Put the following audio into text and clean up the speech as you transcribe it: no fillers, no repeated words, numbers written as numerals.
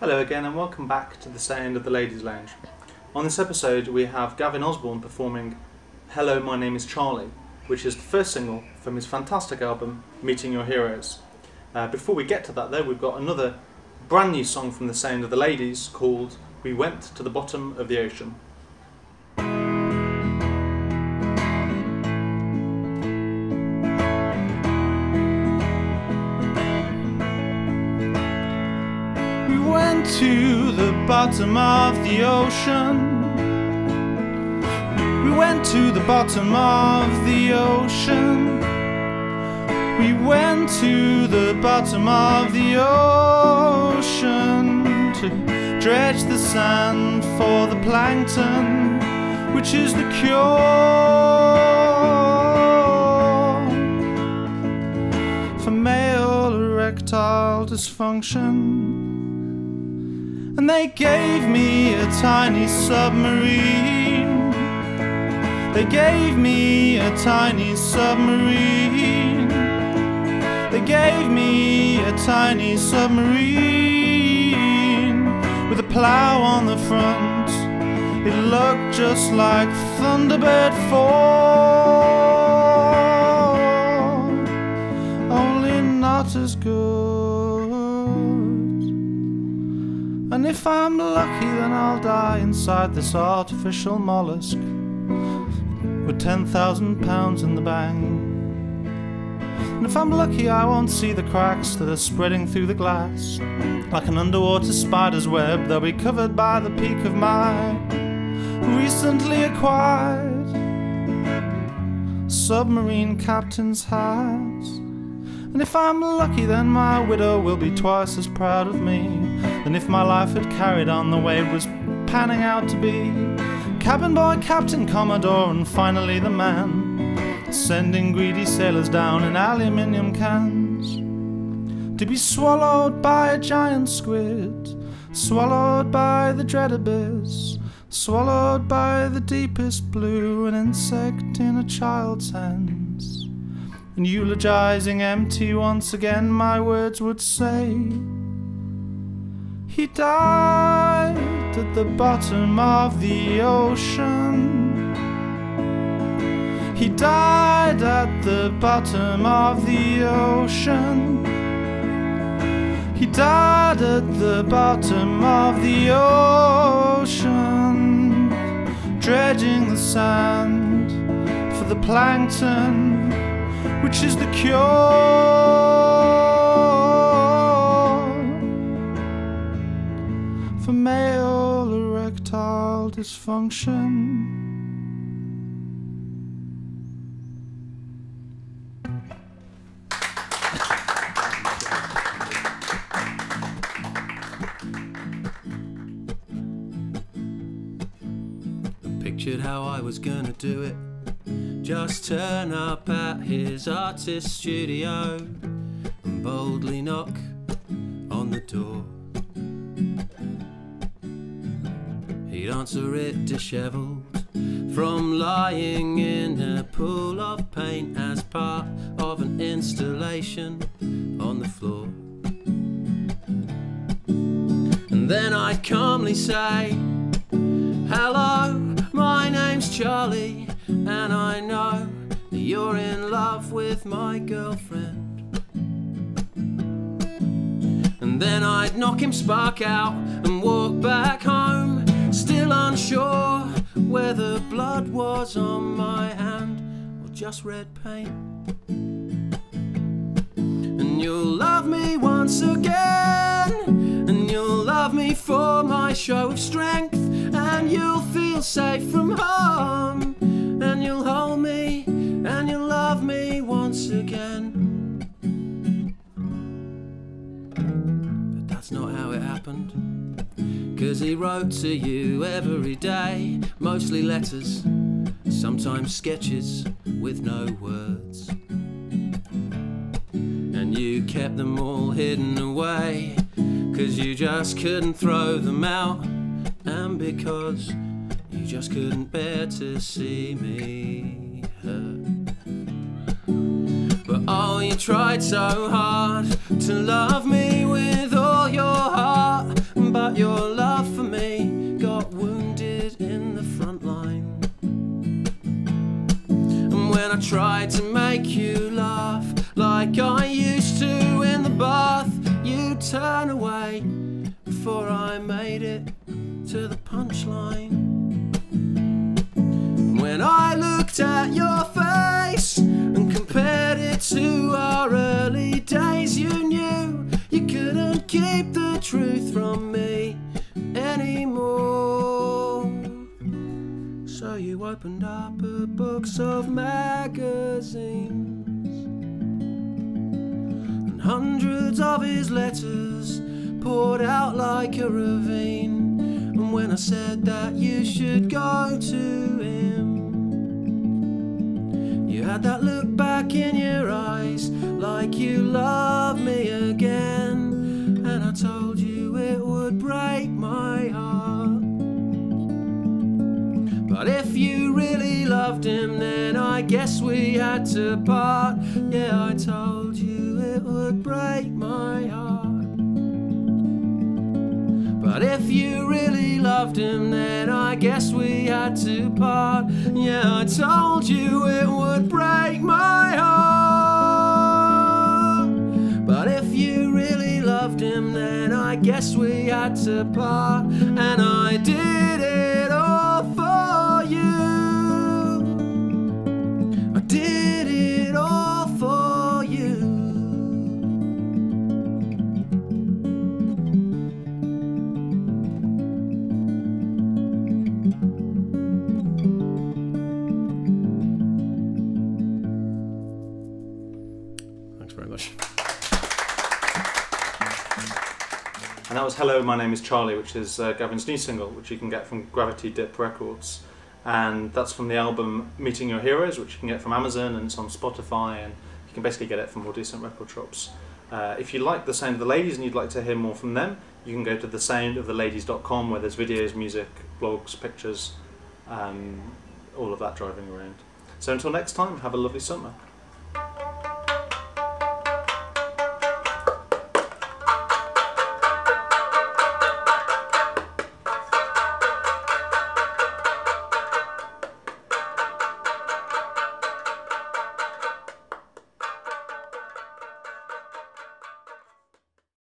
Hello again and welcome back to the sound of the Ladies' Lounge. On this episode we have Gavin Osborn performing Hello, My Name is Charlie, which is the first single from his fantastic album Meeting Your Heroes. Before we get to that though, we've got another brand new song from the sound of the Ladies called We Went to the Bottom of the Ocean. To the bottom of the ocean. We went to the bottom of the ocean. We went to the bottom of the ocean to dredge the sand for the plankton, which is the cure for male erectile dysfunction. And they gave me a tiny submarine. They gave me a tiny submarine. They gave me a tiny submarine with a plough on the front. It looked just like Thunderbird 4, only not as good. And if I'm lucky, then I'll die inside this artificial mollusk with 10,000 pounds in the bank. And if I'm lucky, I won't see the cracks that are spreading through the glass. Like an underwater spider's web, they'll be covered by the peak of my recently acquired submarine captain's hat. And if I'm lucky, then my widow will be twice as proud of me than if my life had carried on the way it was panning out to be. Cabin boy, captain, commodore, and finally the man, sending greedy sailors down in aluminium cans to be swallowed by a giant squid, swallowed by the dread abyss, swallowed by the deepest blue, an insect in a child's hands. And eulogizing empty once again, my words would say, he died at the bottom of the ocean. He died at the bottom of the ocean. He died at the bottom of the ocean, dredging the sand for the plankton, which is the cure for male erectile dysfunction. Pictured how I was gonna do it. Just turn up at his artist studio and boldly knock on the door. He'd answer it dishevelled from lying in a pool of paint as part of an installation on the floor. And then I'd calmly say, hello, my name's Charlie, and I know that you're in love with my girlfriend. And then I'd knock him spark out and walk back home, still unsure whether blood was on my hand or just red paint. And you'll love me once again, and you'll love me for my show of strength, and you'll feel safe from harm, and you'll hold me, and you'll love me once again. But that's not how it happened, 'cause he wrote to you every day, mostly letters, sometimes sketches with no words. And you kept them all hidden away, 'cause you just couldn't throw them out, and because you just couldn't bear to see me hurt. But oh, you tried so hard to love me with all your heart, but your love for me got wounded in the front line. And when I tried to make you laugh like I used to in the bath, you turn away before I made it to the punchline. When I looked at your face and compared it to our early days, you knew you couldn't keep the truth from me anymore. So you opened up a box of magazines, and hundreds of his letters poured out like a ravine. And when I said that you should go to him, you had that look back in your eyes like you love me again. And I told you it would break my heart, but if you really loved him, then I guess we had to part. Yeah, I told you it would break my heart, but if you really loved him, then I guess we had to part. Yeah, I told you it would break my heart, but if you really loved him, then I guess we had to part. And I did it all for you. I did it all for you. Very much. And that was Hello, My Name is Charlie, which is Gavin's new single, which you can get from Gravity Dip Records. And that's from the album Meeting Your Heroes, which you can get from Amazon, and it's on Spotify, and you can basically get it from all decent record shops. If you like The Sound of the Ladies and you'd like to hear more from them, you can go to thesoundoftheladies.com, where there's videos, music, blogs, pictures, all of that driving around. So until next time, have a lovely summer.